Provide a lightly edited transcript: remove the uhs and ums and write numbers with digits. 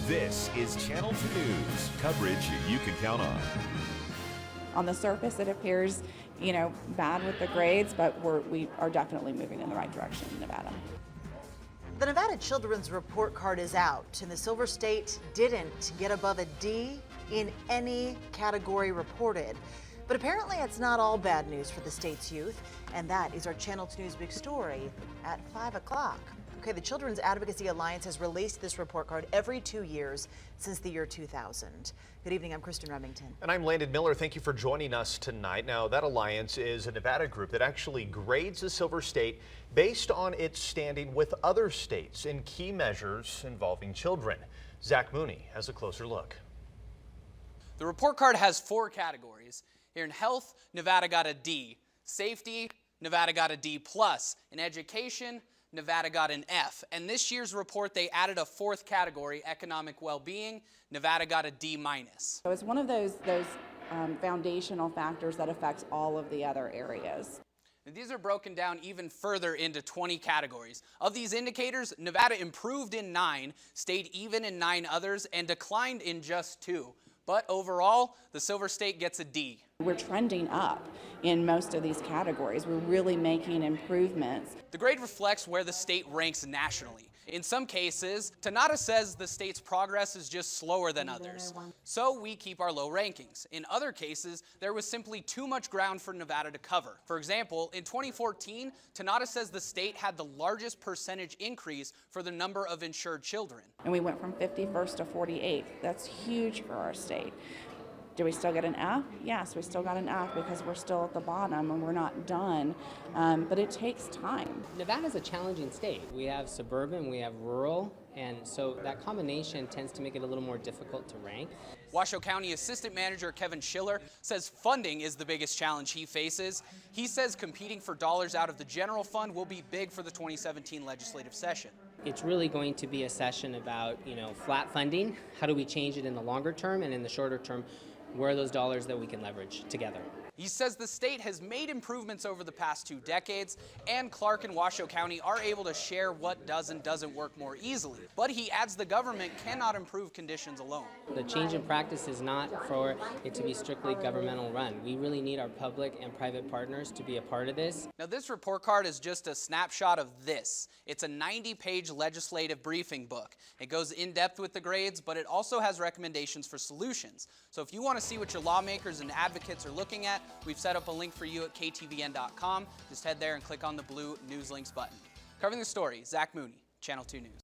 This is Channel 2 News, coverage you can count on. On the surface, it appears, bad with the grades, but we are definitely moving in the right direction in Nevada. The Nevada Children's Report Card is out, and the Silver State didn't get above a D in any category reported. But apparently it's not all bad news for the state's youth, and that is our Channel 2 News big story at 5 o'clock. Okay, the Children's Advocacy Alliance has released this report card every 2 years since the year 2000. Good evening, I'm Kristen Remington. And I'm Landon Miller. Thank you for joining us tonight. Now, that alliance is a Nevada group that actually grades the Silver State based on its standing with other states in key measures involving children. Zach Mooney has a closer look. The report card has 4 categories. Here in health, Nevada got a D. Safety, Nevada got a D+. In education, Nevada got an F. And this year's report, they added a 4th category, economic well-being. Nevada got a D-. So it's one of those foundational factors that affects all of the other areas. And these are broken down even further into 20 categories. Of these indicators, Nevada improved in 9, stayed even in 9 others, and declined in just 2. But overall, the Silver State gets a D. We're trending up in most of these categories. We're really making improvements. The grade reflects where the state ranks nationally. In some cases, Tanata says the state's progress is just slower than others. So we keep our low rankings. In other cases, there was simply too much ground for Nevada to cover. For example, in 2014, Tanata says the state had the largest percentage increase for the number of insured children. And we went from 51st to 48th. That's huge for our state. Do we still get an F? Yes, we still got an F because we're still at the bottom and we're not done, but it takes time. Nevada's a challenging state. We have suburban, we have rural, and so that combination tends to make it a little more difficult to rank. Washoe County Assistant Manager Kevin Schiller says funding is the biggest challenge he faces. He says competing for dollars out of the general fund will be big for the 2017 legislative session. It's really going to be a session about, flat funding. How do we change it in the longer term, and in the shorter term, where are those dollars that we can leverage together? He says the state has made improvements over the past 2 decades, and Clark and Washoe County are able to share what does and doesn't work more easily. But he adds the government cannot improve conditions alone. The change in practice is not for it to be strictly governmental run. We really need our public and private partners to be a part of this. Now, this report card is just a snapshot of this. It's a 90-page legislative briefing book. It goes in depth with the grades, but it also has recommendations for solutions. So if you want to see what your lawmakers and advocates are looking at, we've set up a link for you at KTVN.com. Just head there and click on the blue News Links button. Covering the story, Zach Mooney, Channel 2 News.